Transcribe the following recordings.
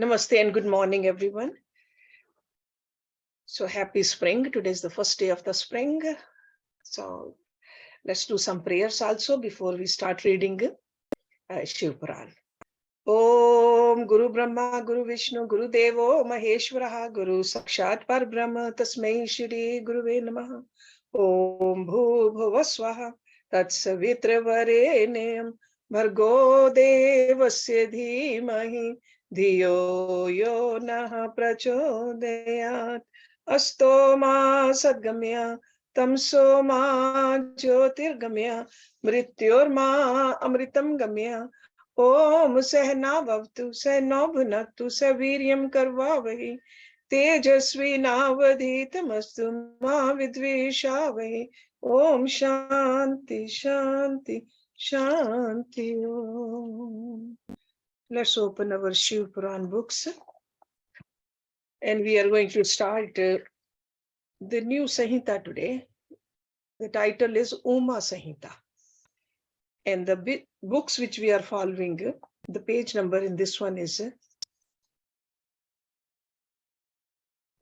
Namaste and good morning, everyone. So happy spring. Today is the first day of the spring. So let's do some prayers also before we start reading Shiv Puran. Om Guru Brahma, Guru Vishnu, Guru Devo, Maheshwaraha, Guru Sakshat Parbrahma, Tasmai Shri Guruve Namaha. Om Bhu Bhuva Swaha, Tatsavitra Varenyam, Bhargo Devasya Dhimahi, Dhiyo Yo Nah Prachodayat, Asto Ma Sadgamya, Tamso Ma Jyotirgamya, Mrityorma Amritam Gamya. ओम सहनावतु सहनौ भुनक्तु सवीर्यं करवावहै तेजस्वी नावधीतमस्तु मा विद्विषावहै ओम शांति शांति Shanti Om. Let's open our Shiv Puran books and we are going to start the new Samhita today. The title is Uma Samhita. And the books which we are following, the page number in this one is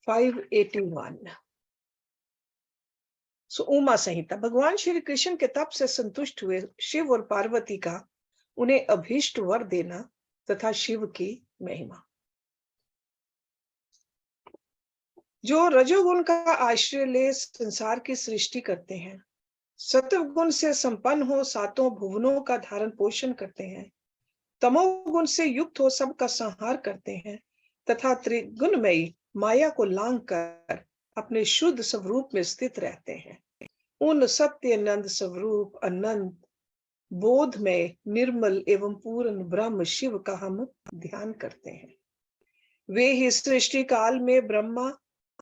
581. So Uma संहिता. भगवान श्री कृष्ण के तप से संतुष्ट हुए शिव और पार्वती का उन्हें अभीष्ट वर देना तथा शिव की महिमा. जो रजोगुण का आश्रय ले संसार की सृष्टि करते हैं, सत्वगुण से संपन्न हो सातों भुवनों का धारण पोषण करते हैं, तमोगुण से युक्त हो सबका संहार करते हैं तथा त्रिगुणमयी माया को लांघ कर अपने शुद्ध स्वरूप में स्थित रहते हैं, उन सत्यानंद स्वरूप अनंत बोध में निर्मल एवं पूर्ण ब्रह्म शिव का हम ध्यान करते हैं. वे ही सृष्टि काल में ब्रह्मा,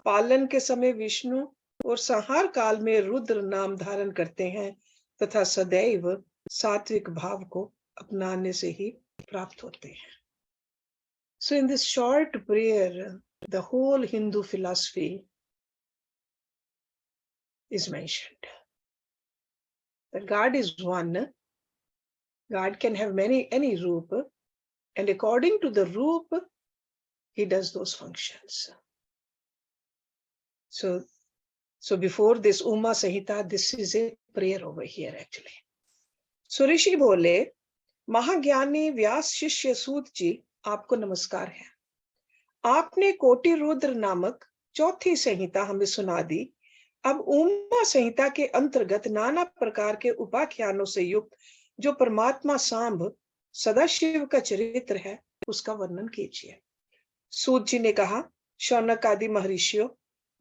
पालन के समय विष्णु और संहार काल में रुद्र नाम धारण करते हैं तथा सदैव सात्विक भाव को अपनाने से ही प्राप्त होते हैं. So in this short prayer, the whole Hindu philosophy is mentioned. That God is one. God can have any roop, and according to the roop, he does those functions. So before this Uma Samhita, this is a prayer over here actually. So ऋषि बोले, महाज्ञानी व्यास शिष्य सूत जी, आपको नमस्कार है. आपने कोटि रुद्र नामक चौथी संहिता हमें सुना दी. अब उमा संहिता के अंतर्गत नाना प्रकार के उपाख्यानों से युक्त जो परमात्मा सांब सदाशिव का चरित्र है, उसका वर्णन कीजिए. सूत जी ने कहा, शौनक आदि महर्षियों,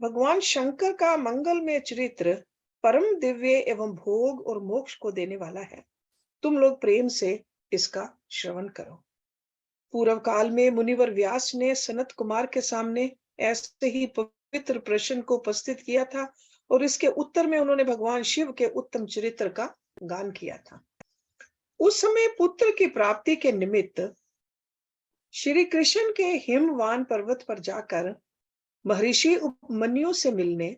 भगवान शंकर का मंगलमय चरित्र परम दिव्य एवं भोग और मोक्ष को देने वाला है. तुम लोग प्रेम से इसका श्रवण करो. पूर्व काल में मुनिवर व्यास ने सनत कुमार के सामने ऐसे ही पवित्र प्रश्न को उपस्थित किया था और इसके उत्तर में उन्होंने भगवान शिव के उत्तम चरित्र का गान किया था. उस समय पुत्र की प्राप्ति के निमित्त श्री कृष्ण के हिमवान पर्वत पर जाकर महर्षि उपमन्यु से मिलने,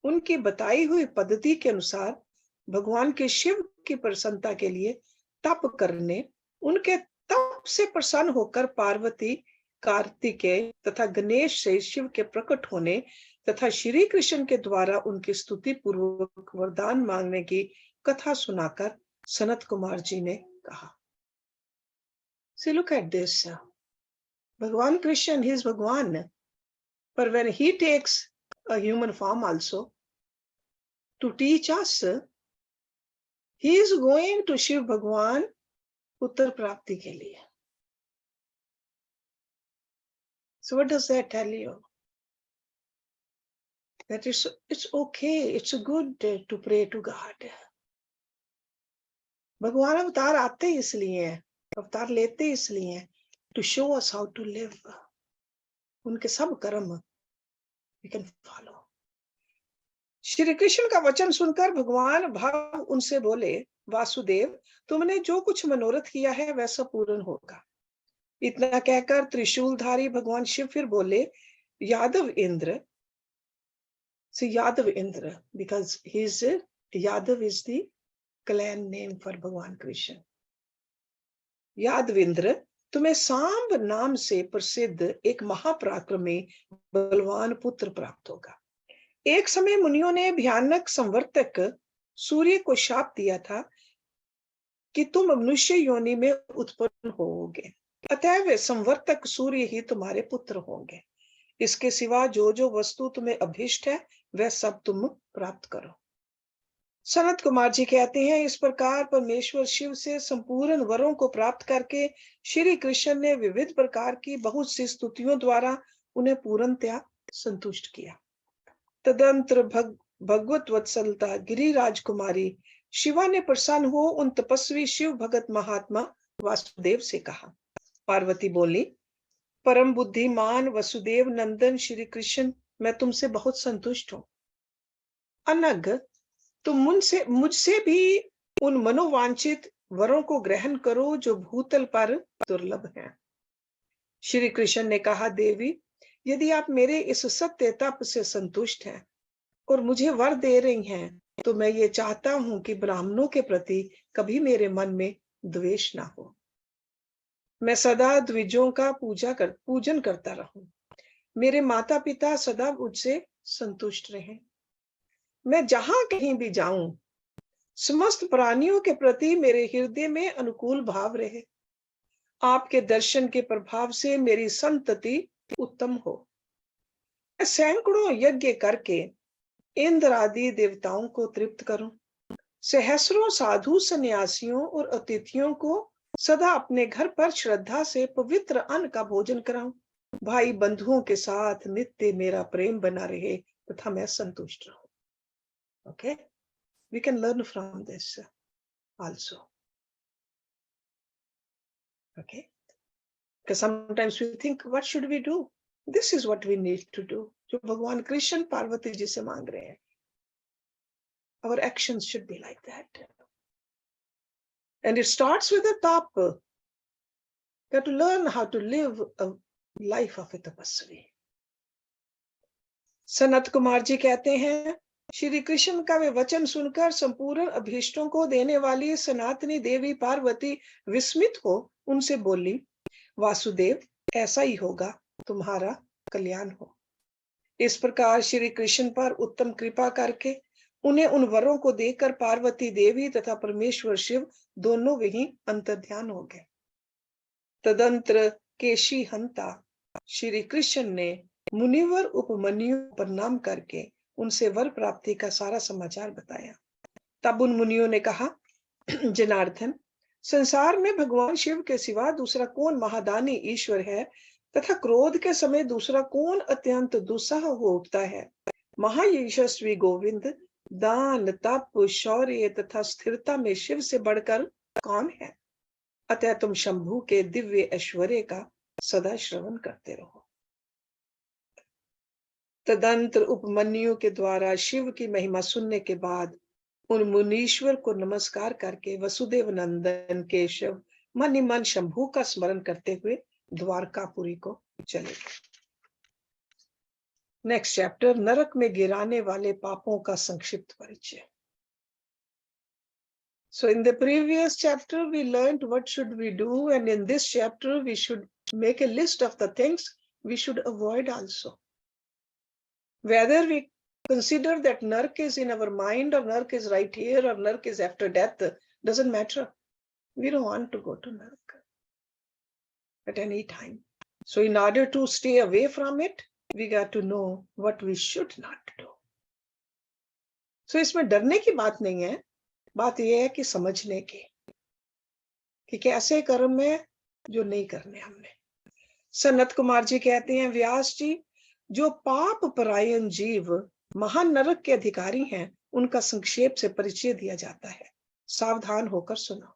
उनकी बताई हुई पद्धति के अनुसार भगवान के शिव की प्रसन्नता के लिए तप करने, उनके तप से प्रसन्न होकर पार्वती, कार्तिकेय तथा गणेश से शिव के प्रकट होने तथा श्री कृष्ण के द्वारा उनकी स्तुति पूर्वक वरदान मांगने की कथा सुनाकर सनत कुमार जी ने कहा. So look at this. भगवान कृष्ण, he is भगवान, but when he takes a human form also to teach us, he is going to Shiv Bhagwan उत्तर प्राप्ति के लिए. So what does that tell you? That it's okay, it's good to pray to God. भगवान अवतार आते इसलिए हैं, अवतार लेते इसलिए हैं, to show us how to live. उनके सब कर्म we can follow. Shri Krishna का वचन सुनकर भगवान भाव उनसे बोले, वासुदेव, तुमने जो कुछ मनोरथ किया है वैसा पूर्ण होगा. इतना कहकर त्रिशूलधारी भगवान शिव फिर बोले, Yadav Indra. So Yadav Indra, because Yadav is the clan name for Bhagwan Krishna. Yadav Indra, तुम्हें सांब नाम से प्रसिद्ध एक महापराक्रमी बलवान पुत्र प्राप्त होगा। एक समय मुनियों ने भयानक संवर्तक सूर्य को शाप दिया था कि तुम मनुष्य योनि में उत्पन्न होगे, अतः वे संवर्तक सूर्य ही तुम्हारे पुत्र होंगे। इसके सिवा जो जो वस्तु तुम्हें अभीष्ट है वह सब तुम प्राप्त करो। सनत कुमार जी कहते हैं, इस प्रकार परमेश्वर शिव से संपूर्ण वरों को प्राप्त करके श्री कृष्ण ने विविध प्रकार की बहुत सी स्तुतियों द्वारा उन्हें पूर्णतया संतुष्ट किया। तदंतर भगवत वत्सलता गिरिराज कुमारी शिवा ने प्रसन्न हो उन तपस्वी शिव भगत महात्मा वासुदेव से कहा। पार्वती बोली, परम बुद्धिमान वसुदेव नंदन श्री कृष्ण, मैं तुमसे बहुत संतुष्ट हूं। अनग, तुम मुझसे भी उन मनोवांछित वरों को ग्रहण करो जो भूतल पर दुर्लभ हैं। श्री कृष्ण ने कहा, देवी, यदि आप मेरे इस सत्य तप से संतुष्ट हैं और मुझे वर दे रही हैं, तो मैं ये चाहता हूं कि ब्राह्मणों के प्रति कभी मेरे मन में द्वेष ना हो। मैं सदा द्विजों का पूजन करता रहूं। मेरे माता पिता सदा मुझसे संतुष्ट रहें। मैं जहां कहीं भी जाऊं, समस्त प्राणियों के प्रति मेरे हृदय में अनुकूल भाव रहे। आपके दर्शन के प्रभाव से मेरी संतति उत्तम हो। मैं सैकड़ों यज्ञ करके इंद्र आदि देवताओं को तृप्त करूं। सहस्रों साधु सन्यासियों और अतिथियों को सदा अपने घर पर श्रद्धा से पवित्र अन्न का भोजन कराऊं। भाई बंधुओं के साथ नित्य मेरा प्रेम बना रहे तथा मैं संतुष्ट रहूं। Okay, we can learn from this also. Okay, because sometimes we think, what should we do? This is what we need to do. जो भगवान कृष्ण पार्वती जी से मांग रहे हैं, our actions should be like that. And it starts with a tapa. You have to learn how to live a life of a tapasvi. Sanat Kumar ji कहते हैं, श्री कृष्ण का वे वचन सुनकर संपूर्ण अभीष्टों को देने वाली सनातनी देवी पार्वती विस्मित हो उनसे बोली, वासुदेव, ऐसा ही होगा, तुम्हारा कल्याण हो। इस प्रकार श्री कृष्ण पर उत्तम कृपा करके उन्हें उन वरों को देकर पार्वती देवी तथा परमेश्वर शिव दोनों वहीं अंतर्ध्यान हो गए। तदंतर केशी हंता श्री कृष्ण ने मुनिवर उपमन्यु प्रणाम करके उनसे वर प्राप्ति का सारा समाचार बताया। तब उन मुनियों ने कहा, जनार्दन, संसार में भगवान शिव के सिवा दूसरा कौन महादानी ईश्वर है तथा क्रोध के समय दूसरा कौन अत्यंत दुस्सह हो उठता है। महायशस्वी गोविंद दान तप शौर्य तथा स्थिरता में शिव से बढ़कर कौन है। अतः तुम शंभु के दिव्य ऐश्वर्य का सदा श्रवण करते रहो। तदंतर उपमन्यु के द्वारा शिव की महिमा सुनने के बाद उन मुनीश्वर को नमस्कार करके वसुदेव नंदन केशव मन ही मन शंभु का स्मरण करते हुए द्वारकापुरी को चले गए। नेक्स्ट चैप्टर, नरक में गिराने वाले पापों का संक्षिप्त परिचय। So in the previous chapter we learned what should we do, and in this chapter we should make a list of the things we should avoid also. Whether we consider that Nark is in our mind or Nark is right here or Nark is after death, doesn't matter. We don't want to go to Nark at any time. So in order to stay away from it, we got to know what we should not do. So इसमें डरने की बात नहीं है, बात यह है कि समझने की कि कैसे कर्म में जो नहीं करने हमने। सनत कुमार जी कहते हैं, व्यास जी, जो पाप परायण जीव महान नरक के अधिकारी हैं, उनका संक्षेप से परिचय दिया जाता है। सावधान होकर सुनो।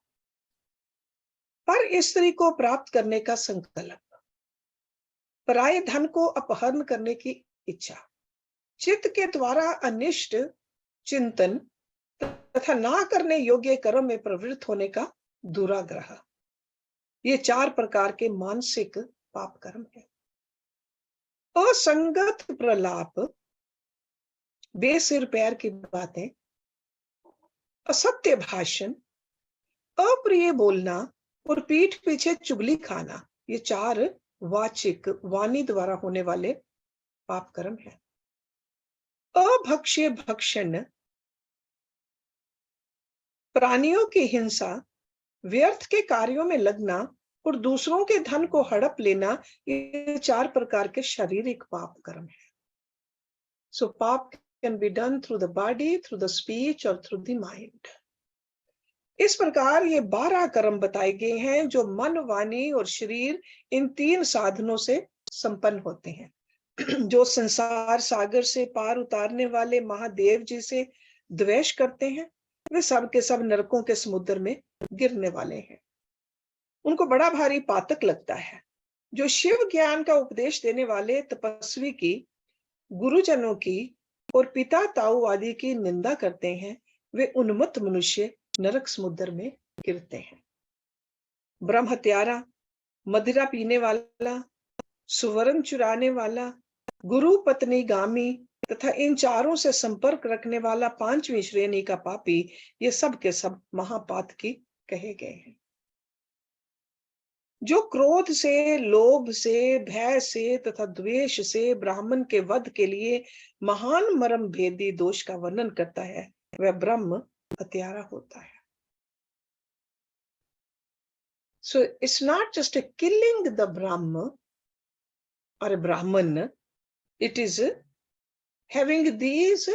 पर स्त्री को प्राप्त करने का संकल्प, पराये धन को अपहरण करने की इच्छा, चित्त के द्वारा अनिष्ट चिंतन तथा ना करने योग्य कर्म में प्रवृत्त होने का दुराग्रह, ये 4 प्रकार के मानसिक पाप कर्म है। असंगत प्रलाप, बेसिर पैर की बातें, असत्य भाषण, अप्रिय बोलना और पीठ पीछे चुगली खाना, ये 4 वाचिक वाणी द्वारा होने वाले पाप कर्म है। अभक्ष्य भक्षण, प्राणियों की हिंसा, व्यर्थ के कार्यों में लगना और दूसरों के धन को हड़प लेना, ये 4 प्रकार के शारीरिक पाप कर्म है। So पाप can be done through the body, through the speech or through the mind. इस प्रकार ये 12 कर्म बताए गए हैं जो मन, वाणी और शरीर इन 3 साधनों से संपन्न होते हैं। जो संसार सागर से पार उतारने वाले महादेव जी से द्वेष करते हैं, वे सब के सब नरकों के समुद्र में गिरने वाले हैं। उनको बड़ा भारी पातक लगता है। जो शिव ज्ञान का उपदेश देने वाले तपस्वी की, गुरुजनों की और पिता ताऊ आदि की निंदा करते हैं, वे उन्मत्त मनुष्य नरक समुद्र में गिरते हैं। ब्रह्म हत्यारा, मदिरा पीने वाला, सुवर्ण चुराने वाला, गुरु पत्नी गामी तथा इन 4 से संपर्क रखने वाला 5वीं श्रेणी का पापी, ये सब के सब महापातकी कहे गए हैं। जो क्रोध से, लोभ से, भय से तथा द्वेष से ब्राह्मण के वध के लिए महान मर्म भेदी दोष का वर्णन करता है, वह ब्रह्म हत्यारा होता है। So it's not just a killing the Brahma or a Brahman, it is having these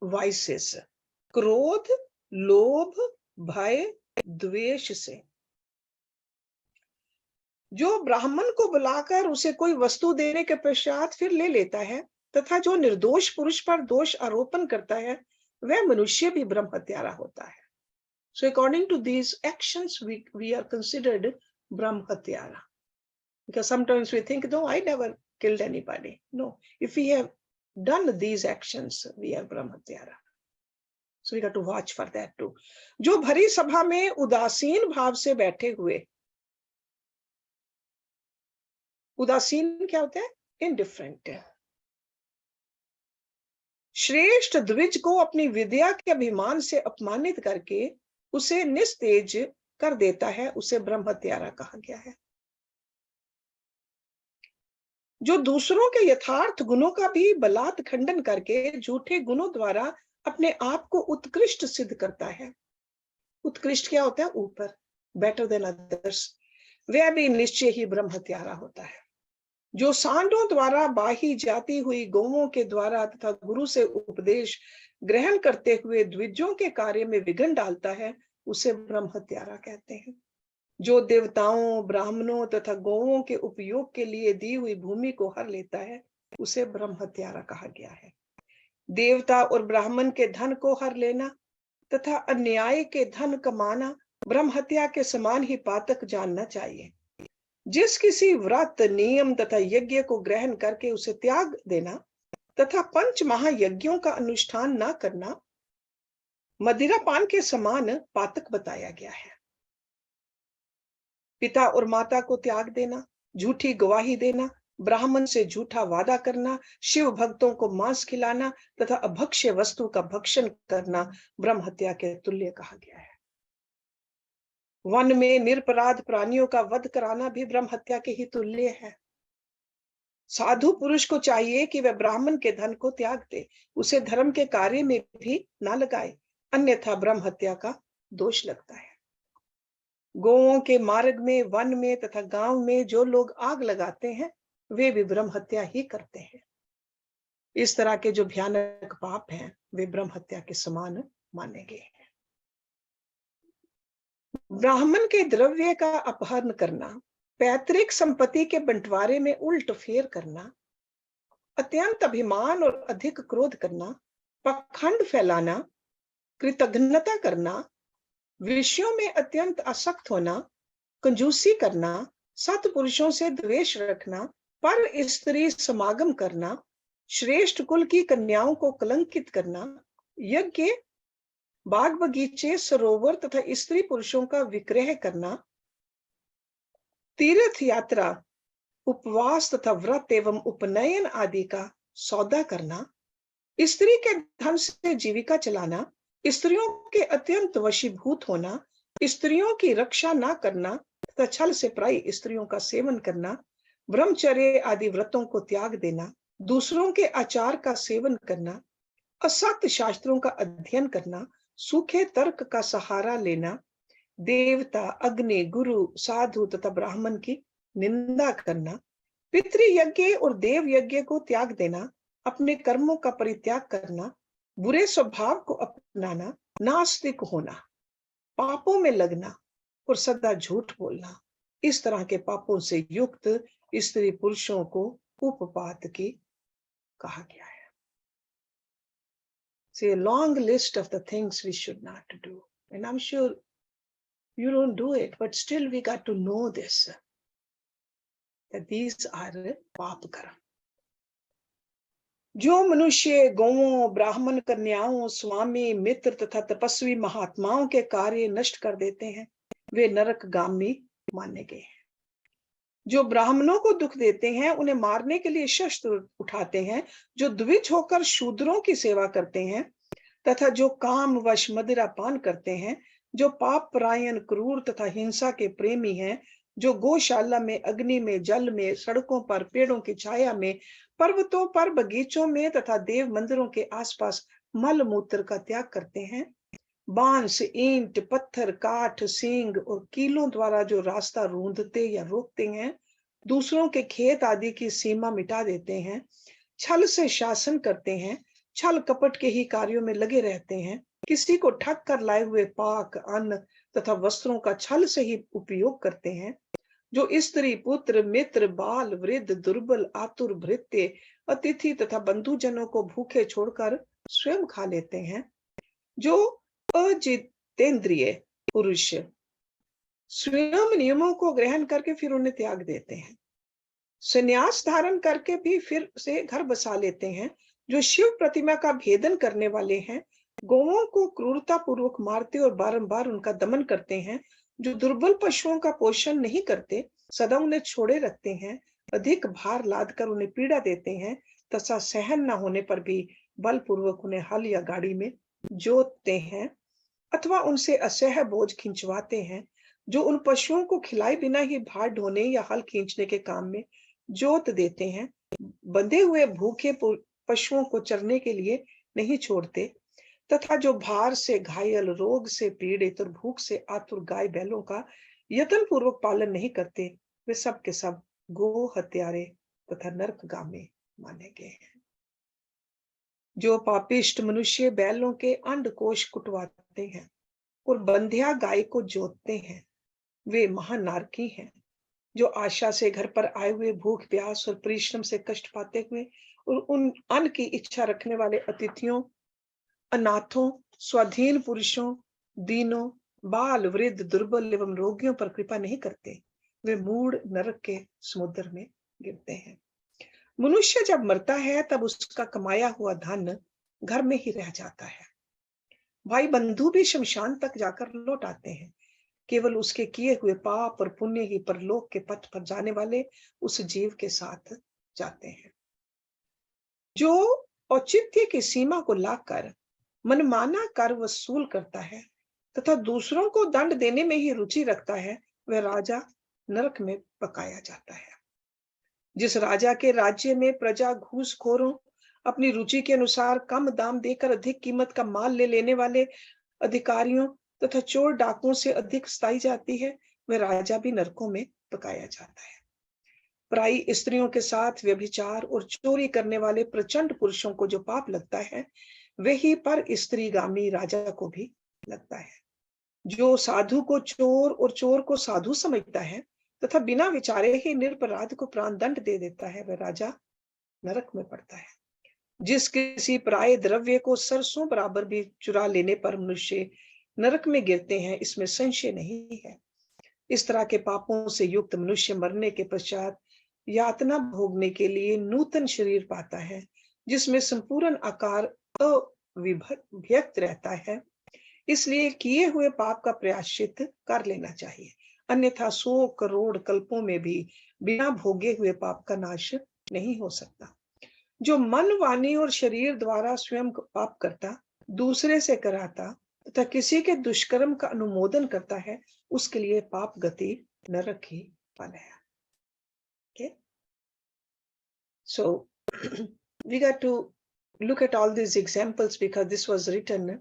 vices, क्रोध, लोभ, भय, द्वेष से। जो ब्राह्मण को बुलाकर उसे कोई वस्तु देने के पश्चात फिर ले लेता है तथा जो निर्दोष पुरुष पर दोष आरोपण करता है, वह मनुष्य भी ब्रह्म हत्यारा होता है। So according to these actions, we are considered Brahm Hatyara. Because sometimes we think, no, I never killed anybody. No, if we have done these actions, we are Brahm Hatyara. So we got to watch for that too. जो भरी सभा में उदासीन भाव से बैठे हुए, उदासीन क्या होता है? Indifferent. श्रेष्ठ द्विज को अपनी विद्या के अभिमान से अपमानित करके उसे निस्तेज कर देता है, उसे ब्रह्म हत्यारा कहा गया है। जो दूसरों के यथार्थ गुणों का भी बलात् खंडन करके झूठे गुणों द्वारा अपने आप को उत्कृष्ट सिद्ध करता है। उत्कृष्ट क्या होता है? ऊपर, बेटर देन अदर्स। वह भी निश्चय ही ब्रह्म हत्यारा होता है। जो सांडों द्वारा बाही जाती हुई गौओं के द्वारा तथा गुरु से उपदेश ग्रहण करते हुए द्विजों के कार्य में विघ्न डालता है, उसे ब्रह्म हत्यारा कहते हैं। जो देवताओं, ब्राह्मणों तथा गौओं के उपयोग के लिए दी हुई भूमि को हर लेता है, उसे ब्रह्म हत्यारा कहा गया है। देवता और ब्राह्मण के धन को हर लेना तथा अन्याय के धन कमाना ब्रह्म हत्या के समान ही पातक जानना चाहिए। जिस किसी व्रत, नियम तथा यज्ञ को ग्रहण करके उसे त्याग देना तथा 5 महायज्ञों का अनुष्ठान न करना मदिरा पान के समान पातक बताया गया है। पिता और माता को त्याग देना, झूठी गवाही देना, ब्राह्मण से झूठा वादा करना, शिव भक्तों को मांस खिलाना तथा अभक्ष्य वस्तु का भक्षण करना ब्रह्म हत्या के तुल्य कहा गया है। वन में निरपराध प्राणियों का वध कराना भी ब्रह्म हत्या के ही तुल्य है। साधु पुरुष को चाहिए कि वह ब्राह्मण के धन को त्याग दे, उसे धर्म के कार्य में भी ना लगाए, अन्यथा ब्रह्म हत्या का दोष लगता है। गौओं के मार्ग में, वन में तथा गांव में जो लोग आग लगाते हैं, वे भी ब्रह्म हत्या ही करते हैं। इस तरह के जो भयानक पाप हैं, वे ब्रह्म हत्या के समान माने गए हैं। ब्राह्मण के द्रव्य का अपहरण करना, पैतृक संपत्ति के बंटवारे में उल्ट फेर करना, अत्यंत अभिमान और अधिक क्रोध करना, पाखंड फैलाना, कृतघ्नता करना, विषयों में अत्यंत आसक्त होना, कंजूसी करना, सत्पुरुषों से द्वेष रखना, पर स्त्री समागम करना, श्रेष्ठ कुल की कन्याओं को कलंकित करना, यज्ञ, बाग बगीचे, सरोवर तथा स्त्री पुरुषों का विक्रय करना, तीर्थ यात्रा, उपवास तथा व्रत एवं उपनयन आदि का सौदा करना, स्त्री के धन से जीविका चलाना, स्त्रियों के अत्यंत वशीभूत होना, स्त्रियों की रक्षा न करना तथा छल से पराई स्त्रियों का सेवन करना, ब्रह्मचर्य आदि व्रतों को त्याग देना, दूसरों के आचार का सेवन करना, असत्य शास्त्रों का अध्ययन करना, सूखे तर्क का सहारा लेना, देवता, अग्नि, गुरु, साधु तथा ब्राह्मण की निंदा करना, पितृयज्ञ और देव यज्ञ को त्याग देना, अपने कर्मों का परित्याग करना, बुरे स्वभाव को अपनाना, नास्तिक होना, पापों में लगना और सदा झूठ बोलना, इस तरह के पापों से युक्त स्त्री पुरुषों को उपपात की कहा गया है। See a long list of the things we should not do, and I'm sure you don't do it, but still we got to know this, that these are पाप कर्म। जो मनुष्य गौओं, ब्राह्मण कन्याओं, स्वामी, मित्र तथा तपस्वी महात्माओं के कार्य नष्ट कर देते हैं, वे नरकगामी माने गए हैं। जो ब्राह्मणों को दुख देते हैं, उन्हें मारने के लिए शस्त्र उठाते हैं, जो द्विज होकर शूद्रों की सेवा करते हैं, तथा जो काम वश मदिरा पान करते हैं, जो पाप परायण, क्रूर तथा हिंसा के प्रेमी हैं, जो गौशाला में, अग्नि में, जल में, सड़कों पर, पेड़ों की छाया में, पर्वतों पर, बगीचों में तथा देव मंदिरों के आसपास मल मूत्र का त्याग करते हैं, बांस, ईंट, पत्थर, काठ, सींग और कीलों द्वारा जो रास्ता रूंधते या रोकते हैं, दूसरों के खेत आदि की सीमा मिटा देते हैं, छल से शासन करते हैं, छल कपट के ही कार्यों में लगे रहते हैं, किसी को ठग कर लाए हुए पाक, अन्न तथा वस्त्रों का छल से ही उपयोग करते हैं, जो स्त्री, पुत्र, मित्र, बाल, वृद्ध, दुर्बल, आतुर, भृत्य, अतिथि तथा बंधुजनों को भूखे छोड़कर स्वयं खा लेते हैं, जो अजितेंद्रिय पुरुष स्वयं नियमों को ग्रहण करके फिर उन्हें त्याग देते हैं, संन्यास धारण करके भी फिर से घर बसा लेते हैं, जो शिव प्रतिमा का भेदन करने वाले हैं, गौओं को क्रूरता पूर्वक मारते और बारंबार उनका दमन करते हैं, जो दुर्बल पशुओं का पोषण नहीं करते, सदा उन्हें छोड़े रखते हैं, अधिक भार लाद कर उन्हें पीड़ा देते हैं, तथा सहन न होने पर भी बलपूर्वक उन्हें हल या गाड़ी में जोतते हैं, अथवा उनसे असह्य बोझ खिंचवाते हैं, जो उन पशुओं को खिलाए बिना ही भार ढोने या हल खींचने के काम में जोत देते हैं, बंधे हुए भूखे पशुओं को चरने के लिए नहीं छोड़ते, तथा जो भार से घायल, रोग से पीड़ित और भूख से आतुर गाय बैलों का यत्न पूर्वक पालन नहीं करते, वे सब के सब गो हत्यारे तथा नरकगामी माने गए हैं। जो पापिष्ट मनुष्य बैलों के अंडकोश कुटवाते हैं और बंध्या गाय को जोतते हैं, वे महानारकी हैं। जो आशा से घर पर आए हुए भूख, प्यास और परिश्रम से कष्ट पाते हुए और उन अन्न की इच्छा रखने वाले अतिथियों, अनाथों, स्वाधीन पुरुषों, दीनों, बाल, वृद्ध, दुर्बल एवं रोगियों पर कृपा नहीं करते, वे मूढ़ नरक के समुद्र में गिरते हैं। मनुष्य जब मरता है तब उसका कमाया हुआ धन घर में ही रह जाता है। भाई बंधु भी शमशान तक जाकर लौट आते हैं, केवल उसके किए हुए पाप और पुण्य ही परलोक के पथ पर जाने वाले उस जीव के साथ जाते हैं। जो औचित्य की सीमा को लाकर मनमाना कर वसूल करता है तथा दूसरों को दंड देने में ही रुचि रखता है, वह राजा नरक में पकाया जाता है। जिस राजा के राज्य में प्रजा घूसखोरों, अपनी रुचि के अनुसार कम दाम देकर अधिक कीमत का माल ले लेने वाले अधिकारियों तथा चोर डाकुओं से अधिक सताई जाती है, वह राजा भी नरकों में पकाया जाता है। पराई स्त्रियों के साथ व्यभिचार और चोरी करने वाले प्रचंड पुरुषों को जो पाप लगता है, वही पर स्त्रीगामी राजा को भी लगता है। जो साधु को चोर और चोर को साधु समझता है तथा बिना विचारे ही निरपराध को प्राण दंड दे देता है, वह राजा नरक में पड़ता है। जिस किसी पराये द्रव्य को सरसों बराबर भी चुरा लेने पर मनुष्य नरक में गिरते हैं, इसमें संशय नहीं है। इस तरह के पापों से युक्त मनुष्य मरने के पश्चात यातना भोगने के लिए नूतन शरीर पाता है, जिसमें संपूर्ण आकार अविभक्त रहता है। इसलिए किए हुए पाप का प्रायश्चित कर लेना चाहिए, अन्यथा 100 करोड़ कल्पों में भी बिना भोगे हुए पाप का नाश नहीं हो सकता। जो मन, वाणी और शरीर द्वारा स्वयं पाप करता, दूसरे से कराता तथा किसी के दुष्कर्म का अनुमोदन करता है, उसके लिए पाप गति नरक ही फल है. Okay, so we got to look at all these examples because this was written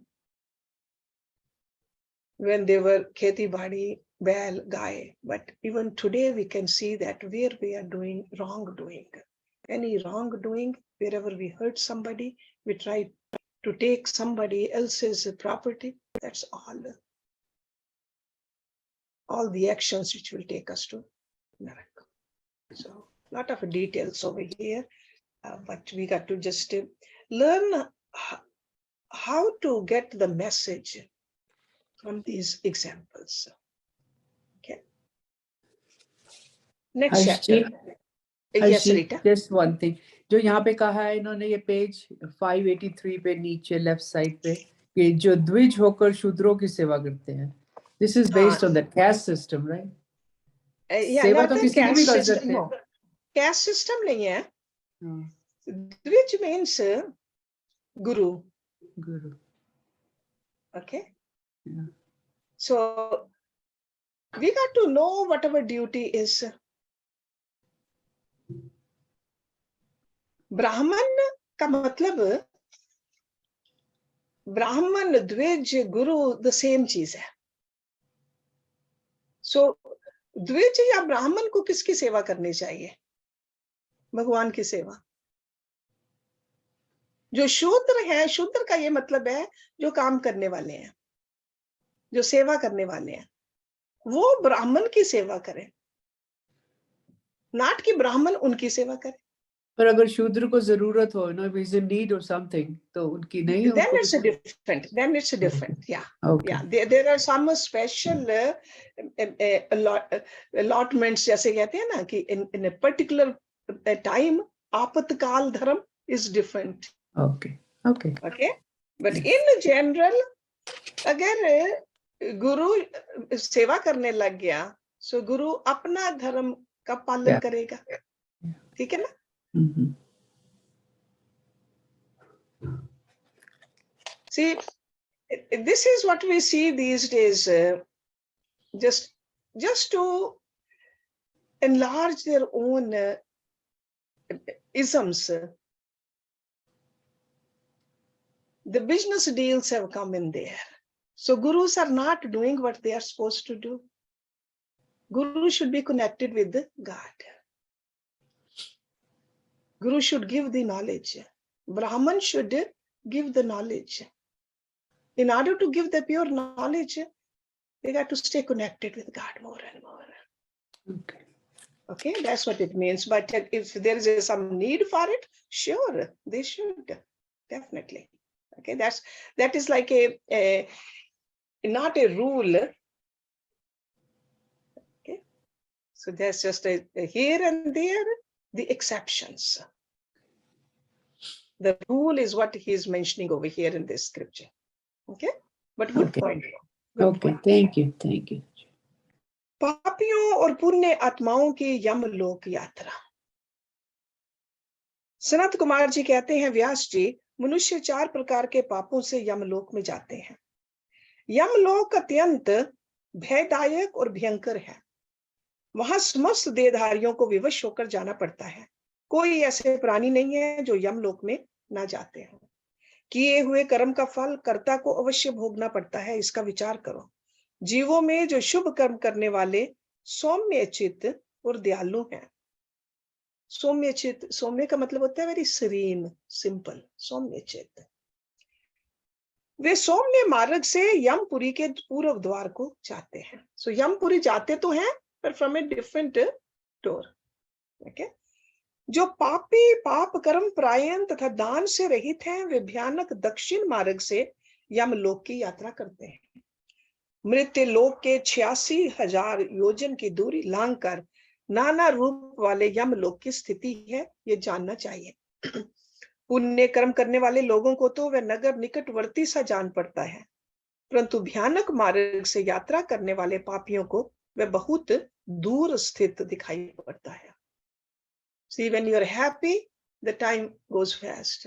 when they were kheti badi, bail, gai. But even today we can see that where we are doing wrongdoing, any wrongdoing, wherever we hurt somebody, we try to take somebody else's property. That's all the actions which will take us to Narak. So a lot of details over here, but we got to just learn how to get the message from these examples. Okay. Next chapter. Yes, Rita. Just one thing. जो यहाँ पे कहा है इन्होंने ये page 583 पे नीचे left side पे कि जो द्विज होकर शूद्रों की सेवा करते हैं. This is based on the caste system, right? Yeah, सेवा not तो the किसी की भी caste कर system. सकते हैं. No. Caste system नहीं है. Which means guru. Guru. Okay. Yeah. So we got to know what our duty is. ब्राह्मण का मतलब ब्राह्मण द्विज गुरु द सेम चीज है. सो द्विज या ब्राह्मण को किसकी सेवा करनी चाहिए? भगवान की सेवा. जो शूद्र है, शूद्र का ये मतलब है जो काम करने वाले हैं, जो सेवा करने वाले हैं, वो ब्राह्मण की सेवा करें, नाट की ब्राह्मण उनकी सेवा करे. पर अगर शूद्र को जरूरत हो, if he's in need or something, तो उनकी नहीं. Then it's different. Then it's different. Yeah. Okay. Yeah. There are some special allotments, जैसे कहते हैं ना कि in a particular time, आपातकाल धर्म is different. Okay. Okay. Okay. But in general, अगर गुरु सेवा करने लग गया, so गुरु अपना धर्म का पालन करेगा. ठीक है ना? See, this is what we see these days, just to enlarge their own isms. The business deals have come in there. So gurus are not doing what they are supposed to do. Guru should be connected with God. Guru should give the knowledge. Brahman should give the knowledge. In order to give the pure knowledge, they got to stay connected with God more and more. Okay. Okay, that's what it means. But if there is some need for it, sure, they should, definitely. Okay, that is like a not a rule. Okay, so there's just a here and there the exceptions. The rule is what he is mentioning over here in this scripture. Okay, but good point. Good point. Thank you. Thank you. पापियों और पुण्य आत्माओं की यमलोक यात्रा. सनत कुमार जी कहते हैं, व्यास जी, मनुष्य 4 प्रकार के पापों से यमलोक में जाते हैं. यमलोक अत्यंत भयदायक और भयंकर है. वहां समस्त देहधारियों को विवश होकर जाना पड़ता है. कोई ऐसे प्राणी नहीं है जो यमलोक में ना जाते हो. किए हुए कर्म का फल कर्ता को अवश्य भोगना पड़ता है. इसका विचार करो. जीवों में जो शुभ कर्म करने वाले सौम्य चित्त और दयालु हैं. सौम्य चित्त, सौम्य का मतलब होता है वेरी सीरीन, सिंपल. सौम्य चित्त, वे सौम्य मार्ग से यमपुरी के पूर्व द्वार को जाते हैं. सो यमपुरी जाते तो हैं पर from a different door. Okay. जो पापी, पाप कर्म प्रायण तथा दान से रहित हैं, वे भयानक दक्षिण मार्ग से यमलोक की यात्रा करते हैं. मृत्यु लोक के 86,000 योजन की दूरी लांघकर नाना रूप वाले यमलोक की स्थिति है, ये जानना चाहिए. पुण्य कर्म करने वाले लोगों को तो वह नगर निकटवर्ती सा जान पड़ता है, परंतु भयानक मार्ग से यात्रा करने वाले पापियों को वह बहुत दूर स्थित दिखाई पड़ता है. See, when you are happy, the time goes fast.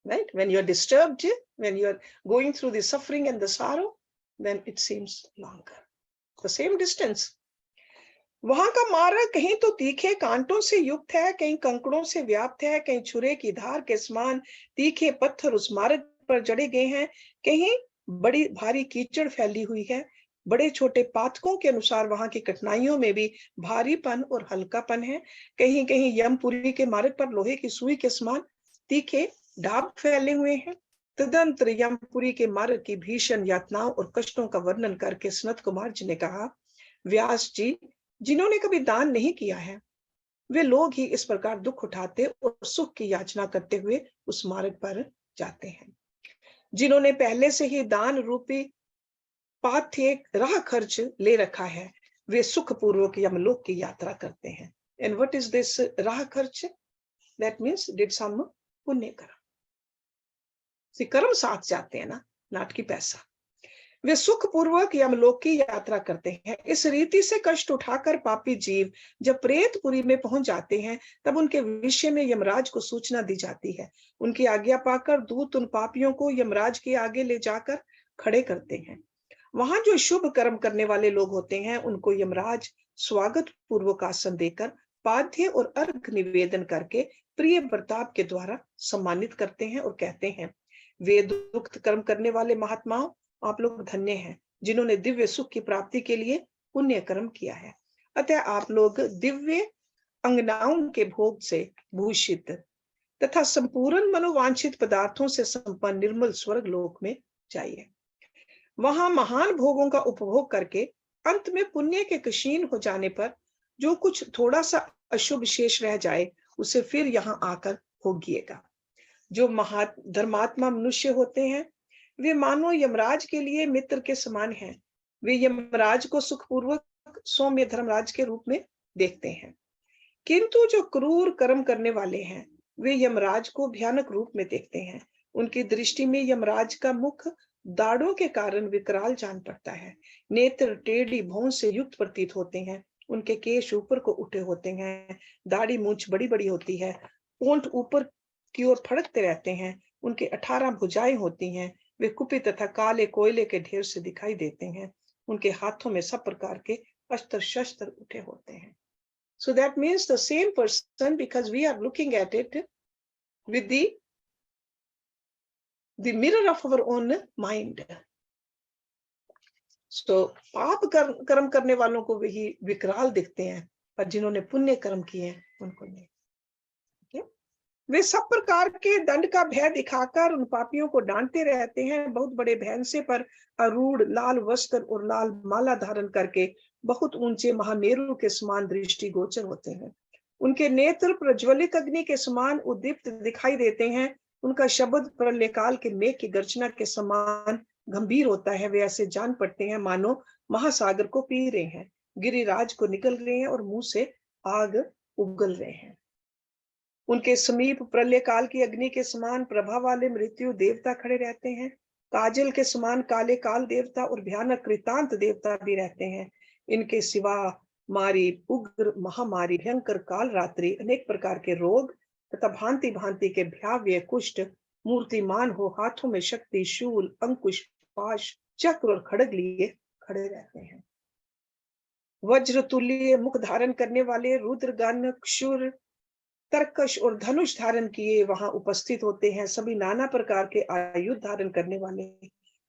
Right? When you are disturbed, when you are going through the suffering and the sorrow, then it seems longer. the same distance. वहां का मार्ग कहीं तो तीखे कांटों से युक्त है, कहीं कंकड़ों से व्याप्त है, कहीं छुरे की धार के समान तीखे पत्थर उस मार्ग पर जड़े गए हैं, कहीं बड़ी भारी कीचड़ फैली हुई है। बड़े छोटे पातकों के अनुसार वहां की कठिनाइयों में भी भारीपन और हल्कापन है। कहीं कहीं यमपुरी के मार्ग पर लोहे की सुई के समान तीखे ढाब फैले हुए हैं। तदंतर यमपुरी के मार्ग की भीषण यातनाओं और कष्टों का वर्णन करके सनत कुमार जी ने कहा, व्यास जी, जिन्होंने कभी दान नहीं किया है वे लोग ही इस प्रकार दुख उठाते और सुख की याचना करते हुए उस मार्ग पर जाते हैं। जिन्होंने पहले से ही दान रूपी पाथ्य राह खर्च ले रखा है वे सुखपूर्वक यमलोक की यात्रा करते हैं। एंड व्हाट इज दिस राह खर्च? दैट मीन्स डिड सम पुण्य कर्म। कर्म साथ जाते हैं ना, नाट की पैसा। वे सुखपूर्वक यमलोक की यात्रा करते हैं। इस रीति से कष्ट उठाकर पापी जीव जब प्रेतपुरी में पहुंच जाते हैं तब उनके विषय में यमराज को सूचना दी जाती है। उनकी आज्ञा पाकर दूत उन पापियों को यमराज के आगे ले जाकर खड़े करते हैं। वहां जो शुभ कर्म करने वाले लोग होते हैं उनको यमराज स्वागत पूर्वक आसन देकर पाद्य और अर्घ निवेदन करके प्रिय बर्ताव के द्वारा सम्मानित करते हैं और कहते हैं, वेदोक्त कर्म करने वाले महात्माओं, आप लोग धन्य हैं जिन्होंने दिव्य सुख की प्राप्ति के लिए पुण्य कर्म किया है। अतः आप लोग दिव्य अंगनाओं के भोग से भूषित तथा संपूर्ण मनोवांछित पदार्थों से संपन्न निर्मल स्वर्ग लोक में जाइए। वहां महान भोगों का उपभोग करके अंत में पुण्य के क्षीण हो जाने पर जो कुछ थोड़ा सा अशुभ शेष रह जाए उसे फिर यहाँ आकर भोगिएगा। जो धर्मात्मा मनुष्य होते हैं वे मानो यमराज के लिए मित्र के समान हैं। वे यमराज को सुखपूर्वक सौम्य धर्मराज के रूप में देखते हैं, किंतु जो क्रूर कर्म करने वाले हैं वे यमराज को भयानक रूप में देखते हैं। उनकी दृष्टि में यमराज का मुख दाढ़ों के कारण विकराल जान पड़ता है। नेत्र टेढ़ी भौं से युक्त प्रतीत होते हैं। उनके केश ऊपर को उठे होते हैं। दाढ़ी मूंछ बड़ी बड़ी होती है। पोंट ऊपर की ओर फड़कते रहते हैं। उनके 18 भुजाएं होती हैं। वे कुपित तथा काले कोयले के ढेर से दिखाई देते हैं। उनके हाथों में सब प्रकार के अस्त्र शस्त्र उठे होते हैं। So that means the same person, because we are looking at it with the mirror of our own mind. So पाप कर्म करने वालों को वही विकराल दिखते हैं, पर जिन्होंने पुण्य कर्म किए हैं उनको नहीं। वे सब प्रकार के दंड का भय दिखाकर उन पापियों को डांटते रहते हैं। बहुत बड़े भैंसे पर अरूढ़ लाल वस्त्र और लाल माला धारण करके बहुत ऊंचे महामेरु के समान दृष्टि गोचर होते हैं। उनके नेत्र प्रज्वलित अग्नि के समान उद्दीप्त दिखाई देते हैं। उनका शब्द प्रलयकाल के मेघ की गर्जना के समान गंभीर होता है। वे ऐसे जान पड़ते हैं मानो महासागर को पी रहे हैं, गिरिराज को निकल रहे हैं और मुंह से आग उगल रहे हैं। उनके समीप प्रलय काल की अग्नि के समान प्रभा वाले मृत्यु देवता खड़े रहते हैं। काजल के समान काले काल देवता और भयानक कृतांत देवता भी रहते हैं। इनके सिवा मारी, उग्र महामारी, भयंकर काल रात्रि, अनेक प्रकार के रोग तथा भांति भांति के भयाव्य कुष्ठ मूर्तिमान हो हाथों में शक्ति, शूल, अंकुश, पाश, चक्र और खड़ग लिए खड़े रहते हैं। वज्र तुल्य मुख धारण करने वाले रुद्रगण, क्षुर, तरकश और धनुष धारण किए वहां उपस्थित होते हैं। सभी नाना प्रकार के आयुध धारण करने वाले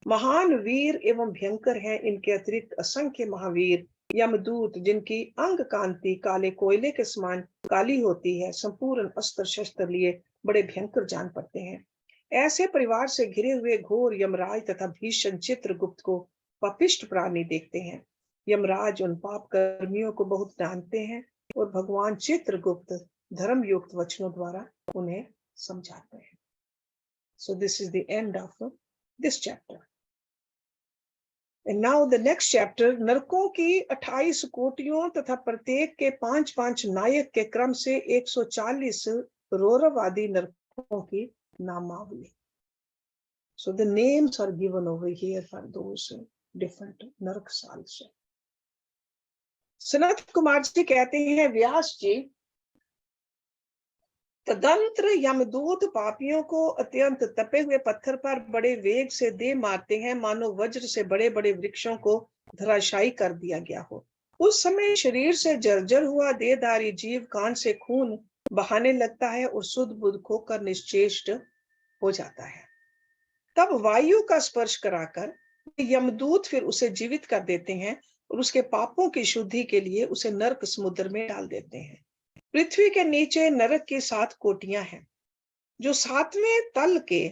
महान वीर एवं भयंकर हैं। इनके अतिरिक्त असंख्य महावीर यमदूत, जिनकी अंग कांति काले कोयले के समान काली होती है, संपूर्ण अस्त्र शस्त्र लिए बड़े भयंकर जान पड़ते हैं। ऐसे परिवार से घिरे हुए घोर यमराज तथा भीषण चित्रगुप्त को पापिष्ट प्राणी देखते हैं। यमराज उन पाप कर्मियों को बहुत डांटते हैं और भगवान चित्रगुप्त धर्म युक्त वचनों द्वारा उन्हें समझाते हैं। So this is the end of this chapter. And now the next chapter, नरकों की 28 कोटियों तथा प्रत्येक के 5-5 नायक के क्रम से 140 रौरवादी नरकों की नामावली. So the names are given over here for those different नरक साल्स. सनत कुमार जी कहते हैं, व्यास जी, तदंतर यमदूत पापियों को अत्यंत तपे हुए पत्थर पर बड़े वेग से दे मारते हैं, मानो वज्र से बड़े बड़े वृक्षों को धराशायी कर दिया गया हो। उस समय शरीर से जर्जर हुआ देहधारी जीव कान से खून बहाने लगता है और शुद्ध बुद्ध खोकर निश्चेष्ट हो जाता है। तब वायु का स्पर्श कराकर यमदूत फिर उसे जीवित कर देते हैं और उसके पापों की शुद्धि के लिए उसे नरक समुद्र में डाल देते हैं। पृथ्वी के नीचे नरक की 7 कोटियां हैं, जो 7वें तल के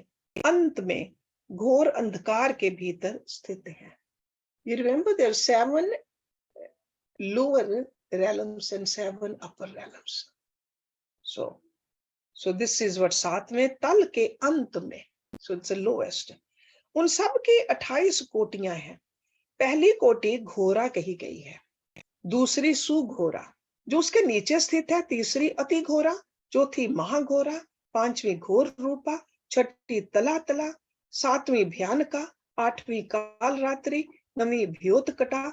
अंत में घोर अंधकार के भीतर स्थित है। You remember there are 7 lower realms and 7 upper realms. So this is what 7वें तल के अंत में, so it's the lowest. उन सब की 28 कोटियां हैं। पहली कोटि घोरा कही गई है, दूसरी सुघोरा जो उसके नीचे स्थित है, तीसरी अति घोरा, चौथी महाघोरा, 5वीं घोर रूपा, 6ठी तला तला, 7वीं भयानका, 8वीं काल रात्रि, 9वीं भ्योतकटा,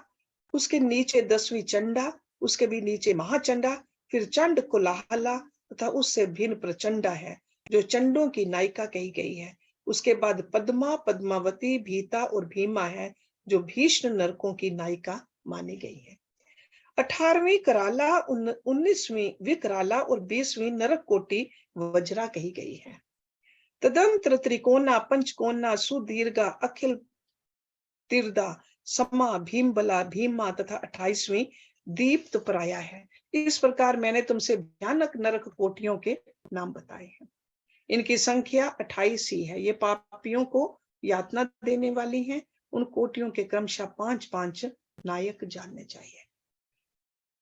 उसके नीचे 10वीं चंडा, उसके भी नीचे महाचंडा, फिर चंड कोलाहला तथा उससे भिन्न प्रचंडा है जो चंडों की नायिका कही गई है। उसके बाद पद्मा, पद्मावती, भीता और भीमा है जो भीष्म नरकों की नायिका मानी गई है। 18वीं कराला, 19वीं विकराला और 20वीं नरक कोटि वज्रा कही गई है। तदंतर त्रिकोणा, पंचकोणा, सुदीर्घा, अखिल तीर्दा, समा, भीमबला, भीमा तथा 28वीं दीप्त पराया है। इस प्रकार मैंने तुमसे भयानक नरक कोटियों के नाम बताए हैं। इनकी संख्या 28 ही है। ये पापियों को यातना देने वाली हैं। उन कोटियों के क्रमशः 5-5 नायक जानने चाहिए।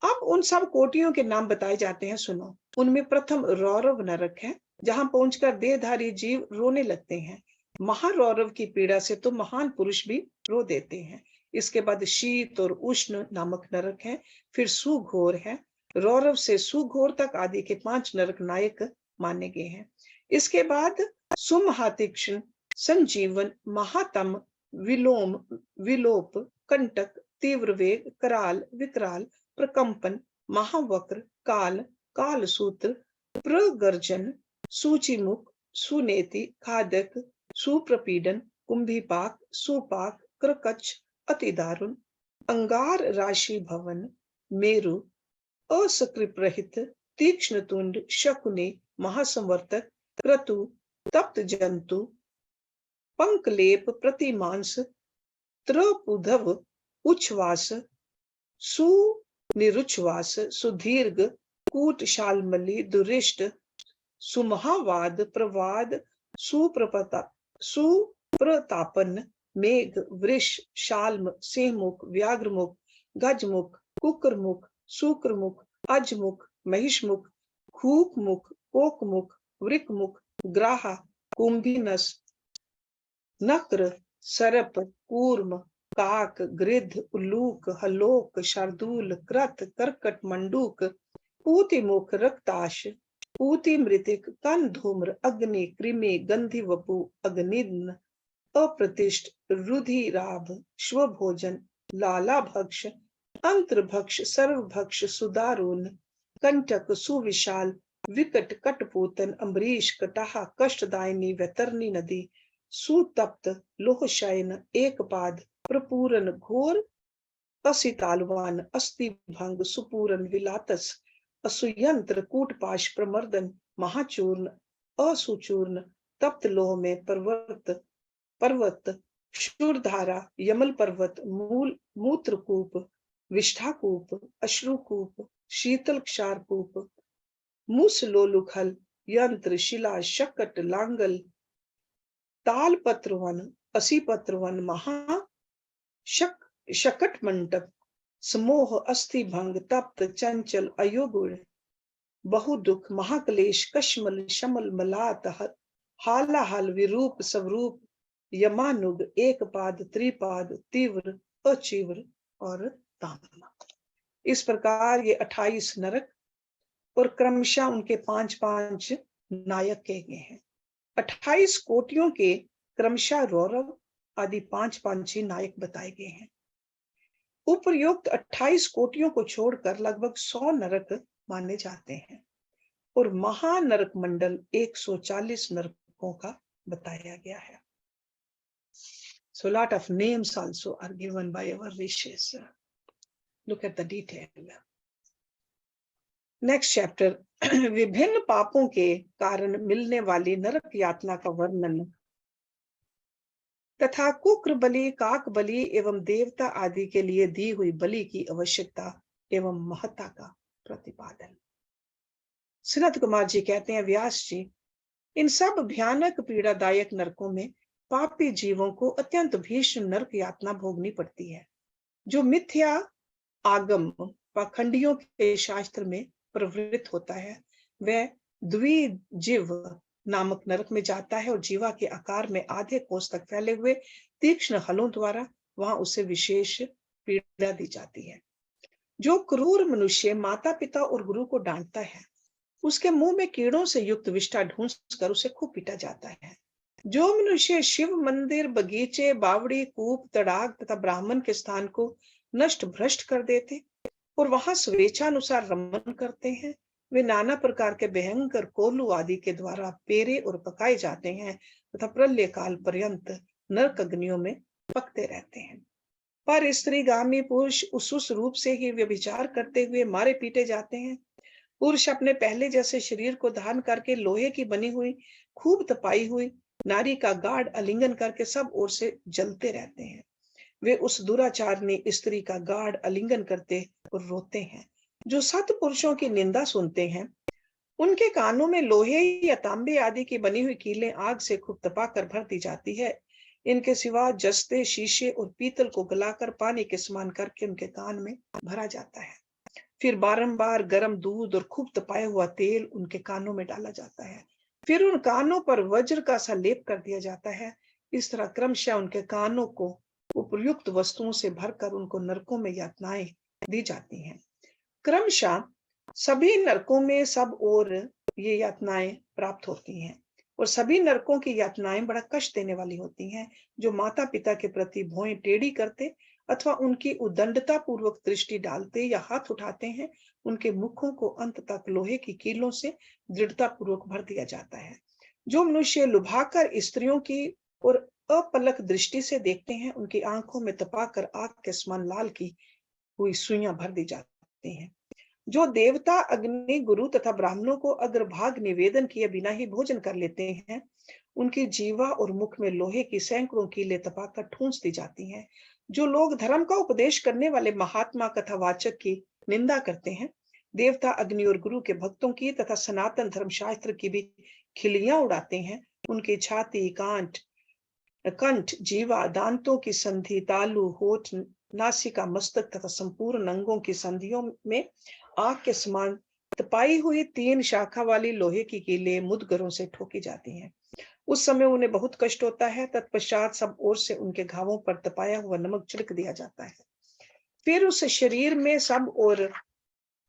अब उन सब कोटियों के नाम बताए जाते हैं, सुनो। उनमें प्रथम रौरव नरक है, जहां पहुंचकर देहधारी जीव रोने लगते हैं। महारौरव की पीड़ा से तो महान पुरुष भी रो देते हैं। इसके बाद शीत और उष्ण नामक नरक है, फिर सुघोर है। रौरव से सुघोर तक आदि के 5 नरक नायक माने गए हैं। इसके बाद सुमहातीक्ष्ण, संजीवन, महातम, विलोम, विलोप, कंटक, तीव्र वेग, कराल, विकराल, प्रकंपन, महावक्र, काल, कालसूत्र, प्रगर्जन, सूचिमुख, सुनेति, खादक, सुप्रपीडन, कुंभीपाक, सुपाक, क्रकच, अतिदारुण, अंगार राशि भवन, मेरु, असकृप रहित, तीक्ष्ण तुंड, शकुने, महासंवर्तक, क्रतु, तप्त जंतु, पंकलेप, प्रतिमांस, त्रपुधव, उच्छ्वास, सुनिरुच्छ्वास, सुदीर्घ, कूट शालमली, दुरिष्ट, सुमहावाद, प्रवाद, सुप्रतापन, मेघ, वृष, शाल्म, सिंहमुख, व्याघ्रमुख, गजमुख, कुकरमुख, शुक्रमुख, अजमुख, महिषमुख, खूकमुख, कोकमुख, वृकमुख, ग्राहा, कुंभिनस, नक्र, सर्प, कूर्म, काक, गृध्र, उल्लूक, हलोक, शार्दूल, क्रत, कर्कट, मंडूक, पूतिमुख, रक्ताश, पूति मृतिक, कन धूम्र, अग्नि, कृमि, गंधि वपु, अग्निद्न, अप्रतिष्ठ, रुधिराभ, स्वभोजन, लाला भक्ष, अंतर्भक्ष, सर्वभक्ष, सुदारुण, कंटक, सुविशाल, विकट, कटपूतन, अम्बरीश, कटाहा, कष्टदायिनी, वैतरणी नदी, सुतप्त, लोहशयन, एकपाद, प्रपूरन, घोर, असितालवान, अस्थिभंग, सुपूरन, विलातस, असुयंत्र, कूटपाश, प्रमर्दन, महाचूर्ण, असुचूर्ण, तप्त लोह में पर्वत, शूरधारा, यमल पर्वत, मूत्रकूप, विष्ठाकूप, अश्रुकूप, शीतल क्षारकूप, मूसलोलुखल, यंत्र, शिला, शकट, लांगल, तालपत्रवन, असीपत्रवन, शकट मंडप, समोह, अस्थिभंग, तप्त, चंचल, अयोगुण, बहुदुख, महाक्लेश, कश्मल, शमल, मलात, हालाहल, विरूप, स्वरूप, यमानुग, एक पाद, त्रिपाद, तीव्र, अचीव्र और ताम्र। इस प्रकार ये 28 नरक और क्रमशः उनके 5-5 नायक कहे गए हैं। 28 कोटियों के क्रमशः रौरव आदि 5-5 ही नायक बताए गए हैं। उपर्युक्त 28 कोटियों को छोड़कर लगभग 100 नरक माने जाते हैं और महानरक मंडल 140 नरकों का बताया गया है। So a lot of names also are given by our rishis. Look at the detail. Next chapter. विभिन्न पापों के कारण मिलने वाली नरक यातना का वर्णन तथा कुक्र बलि, काक बलि एवं देवता आदि के लिए दी हुई बलि की आवश्यकता एवं महत्ता का प्रतिपादन। सनत कुमार जी कहते हैं, व्यास जी, इन सब भयानक पीड़ादायक नरकों में पापी जीवों को अत्यंत भीषण नरक यातना भोगनी पड़ती है। जो मिथ्या आगम पाखंडियों के शास्त्र में प्रवृत्त होता है, वह द्विजिव नामक नरक में जाता है और जीवा के आकार में आधे कोस तक फैले हुए तीक्ष्ण हलों द्वारा वहां उसे विशेष पीड़ा दी जाती है। जो क्रूर मनुष्य माता पिता और गुरु को डांटता है, उसके मुंह में कीड़ों से युक्त विष्ठा ढूंसकर उसे खूब पीटा जाता है। जो मनुष्य शिव मंदिर, बगीचे, बावड़ी, कूप, तड़ाग तथा ब्राह्मण के स्थान को नष्ट भ्रष्ट कर देते और वहां स्वेच्छानुसार रमन करते हैं, वे नाना प्रकार के भयंकर कोलू आदि के द्वारा पेरे और पकाए जाते हैं तथा प्रलय काल पर्यंत नरक अग्नियों में पकते रहते हैं। पर स्त्रीगामी पुरुष उस रूप से ही व्यभिचार करते हुए मारे पीटे जाते हैं। पुरुष अपने पहले जैसे शरीर को धारण करके लोहे की बनी हुई खूब तपाई हुई नारी का गाढ़ आलिंगन करके सब ओर से जलते रहते हैं। वे उस दुराचारनी स्त्री का गाढ़ आलिंगन करते और रोते हैं। जो सत पुरुषों की निंदा सुनते हैं, उनके कानों में लोहे या तांबे आदि की बनी हुई कीलें आग से खूब तपाकर भर दी जाती है। इनके सिवा जस्ते, शीशे और पीतल को गलाकर पानी के समान करके उनके कान में भरा जाता है। फिर बारंबार गर्म दूध और खूब तपाया हुआ तेल उनके कानों में डाला जाता है। फिर उन कानों पर वज्र का सा लेप कर दिया जाता है। इस तरह क्रमशः उनके कानों को उपयुक्त वस्तुओं से भरकर उनको नरकों में यातनाएं दी जाती हैं। क्रमशः सभी नरकों में सब और ये यातनाएं प्राप्त होती हैं और सभी नरकों की यातनाएं बड़ा कष्ट देने वाली होती हैं। जो माता पिता के प्रति भौएं टेढ़ी करते अथवा उनकी उदंडता पूर्वक दृष्टि डालते या हाथ उठाते हैं, उनके मुखों को अंत तक लोहे की कीलों से दृढ़ता पूर्वक भर दिया जाता है। जो मनुष्य लुभाकर स्त्रियों की और अपलक दृष्टि से देखते हैं, उनकी आंखों में तपाकर आग के समान लाल की हुई सुइयां भर दी जाती हैं। जो देवता, अग्नि, गुरु तथा ब्राह्मणों को अग्रभाग निवेदन किए बिना ही भोजन कर लेते हैं, उनकी जीवा और मुख में लोहे की सैकड़ों कीलें तपाकर ठूंस दी जाती हैं। जो लोग धर्म का उपदेश करने वाले महात्मा कथावाचक की निंदा करते हैं, देवता, अग्नि और गुरु के भक्तों की तथा सनातन धर्मशास्त्र की भी खिल्लियां उड़ाते हैं, उनकी छाती, कंठ, जीवा, दांतों की संधि, तालु, होठ, नासिका, मस्तक तथा संपूर्ण अंगों की संधियों में आग के समान तपाई हुई 3 शाखा वाली लोहे की कीलें मुदगरों से ठोकी जाती हैं। उस समय उन्हें बहुत कष्ट होता है। तत्पश्चात सब ओर से उनके घावों पर तपाया हुआ नमक छिड़क दिया जाता है। फिर उस शरीर में सब और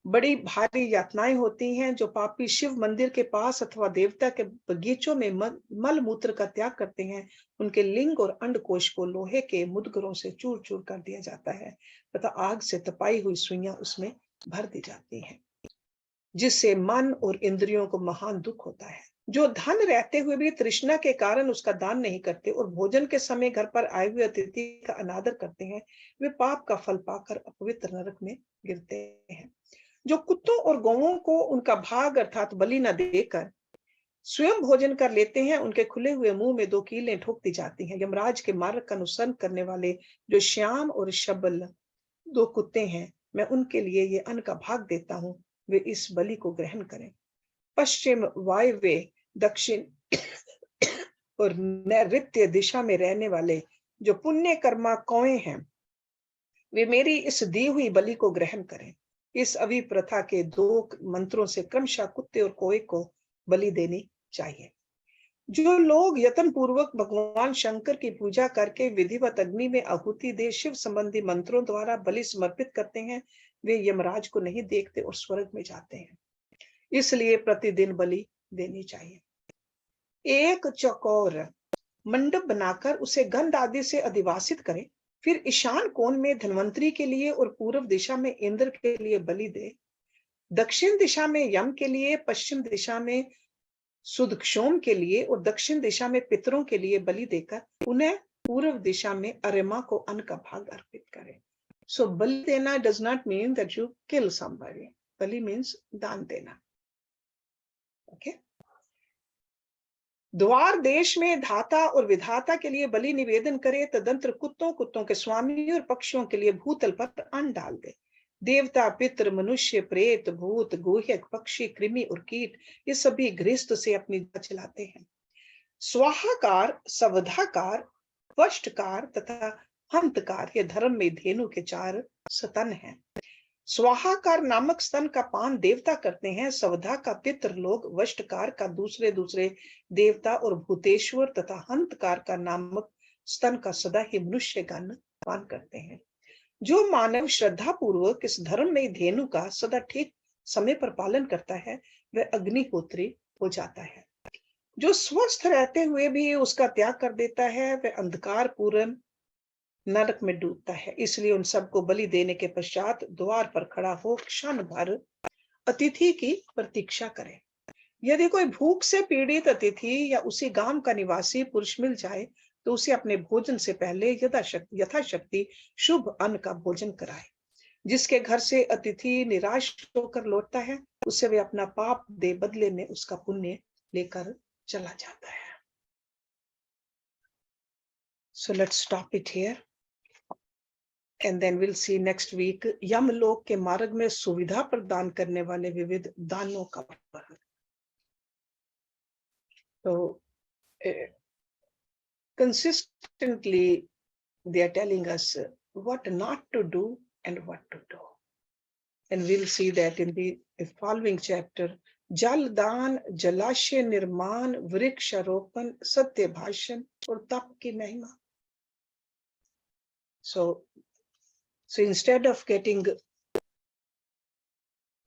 बड़ी भारी यातनाएं होती हैं। जो पापी शिव मंदिर के पास अथवा देवता के बगीचों में मल मूत्र का त्याग करते हैं, उनके लिंग और अंडकोश को लोहे के मुदगरों से चूर चूर कर दिया जाता है तथा आग से तपाई हुई सुइयां उसमें भर दी जाती हैं, जिससे मन और इंद्रियों को महान दुख होता है। जो धन रहते हुए भी तृष्णा के कारण उसका दान नहीं करते और भोजन के समय घर पर आए हुए अतिथि का अनादर करते हैं, वे पाप का फल पाकर अपवित्र नरक में गिरते हैं। जो कुत्तों और गौओं को उनका भाग अर्थात बलि न देकर स्वयं भोजन कर लेते हैं, उनके खुले हुए मुंह में 2 कीलें ठोक दी जाती हैं। यमराज के मार्ग का अनुसरण करने वाले जो श्याम और शबल 2 कुत्ते हैं, मैं उनके लिए ये अन्न का भाग देता हूं, वे इस बलि को ग्रहण करें। पश्चिम, वायव्य, दक्षिण और नैऋत्य दिशा में रहने वाले जो पुण्य कर्मा कौए हैं, वे मेरी इस दी हुई बलि को ग्रहण करें। इस अभिप्रथा के 2 मंत्रों से क्रमशः कुत्ते और कौए को बलि देनी चाहिए। जो लोग यत्न पूर्वक भगवान शंकर की पूजा करके विधिवत अग्नि में आहुति दे शिव संबंधी मंत्रों द्वारा बलि समर्पित करते हैं, वे यमराज को नहीं देखते और स्वर्ग में जाते हैं। इसलिए प्रतिदिन बलि देनी चाहिए। एक चौकोर मंडप बनाकर उसे गंध आदि से अधिवासित करें। फिर ईशान कोण में धन्वंतरी के लिए और पूर्व दिशा में इंद्र के लिए बलि दे। दक्षिण दिशा में यम के लिए, पश्चिम दिशा में सुदक्षोम के लिए और दक्षिण दिशा में पितरों के लिए बलि देकर उन्हें पूर्व दिशा में अरिमा को अन्न का भाग अर्पित करें। सो बलि देना does not mean that you kill somebody. Bali means दान देना। ओके। द्वार देश में धाता और विधाता के लिए बलि निवेदन करे, तदंतर कुत्तों, कुत्तों के स्वामी और पक्षियों के लिए भूतल पर अन्न डाल दे। देवता, पितृ, मनुष्य, प्रेत, भूत, गुह्यक, पक्षी, कृमि और कीट ये सभी गृहस्थ से अपनी जांच चलाते हैं। स्वाहाकार, सवधाकार, वष्टकार तथा हंतकार ये धर्म में धेनु के 4 स्तन हैं। स्वाहाकार नामक स्तन का पान देवता करते हैं, सवधा का पितृ लोग, वष्टकार का दूसरे देवता और भूतेश्वर तथा हंतकार का नामक स्तन का सदा ही मनुष्यगण पान करते हैं। जो मानव श्रद्धा पूर्वक इस धर्म में धेनु का सदा ठीक समय पर पालन करता है वह अग्निहोत्री हो जाता है। जो स्वस्थ रहते हुए भी उसका त्याग कर देता है वह अंधकार पूर्ण नरक में डूबता है। इसलिए उन सबको बलि देने के पश्चात द्वार पर खड़ा हो क्षण भर अतिथि की प्रतीक्षा करें। यदि कोई भूख से पीड़ित अतिथि या उसी गांव का निवासी पुरुष मिल जाए तो उसे अपने भोजन से पहले यथाशक्ति शुभ अन्न का भोजन कराए। जिसके घर से अतिथि निराश होकर लौटता है उससे वे अपना पाप दे बदले में उसका पुण्य लेकर चला जाता है। So let's stop it here and then we'll see next week यमलोक के मार्ग में सुविधा प्रदान करने वाले विविध दानों का वर्णन। So consistently they are telling us what not to do and what to do, and we'll see that in the following chapter. जल दान, जलाशय निर्माण, वृक्षारोपण, सत्य भाषण और तप की महिमा। So instead of getting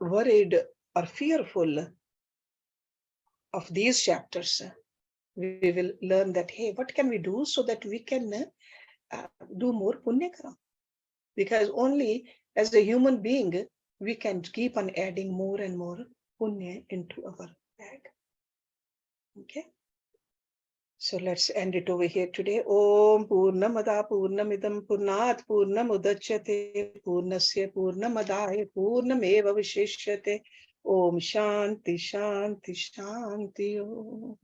worried or fearful of these chapters, we will learn that, hey, what can we do so that we can do more punya karam? Because only as a human being, we can keep on adding more and more punya into our bag. Okay. So let's end it over here today. Om Purnamada Purnamidam Purnat Purnamudachyate Purnasya Purnamadaya Purnameva Vishishyate. Om Shanti Shanti Shanti Om.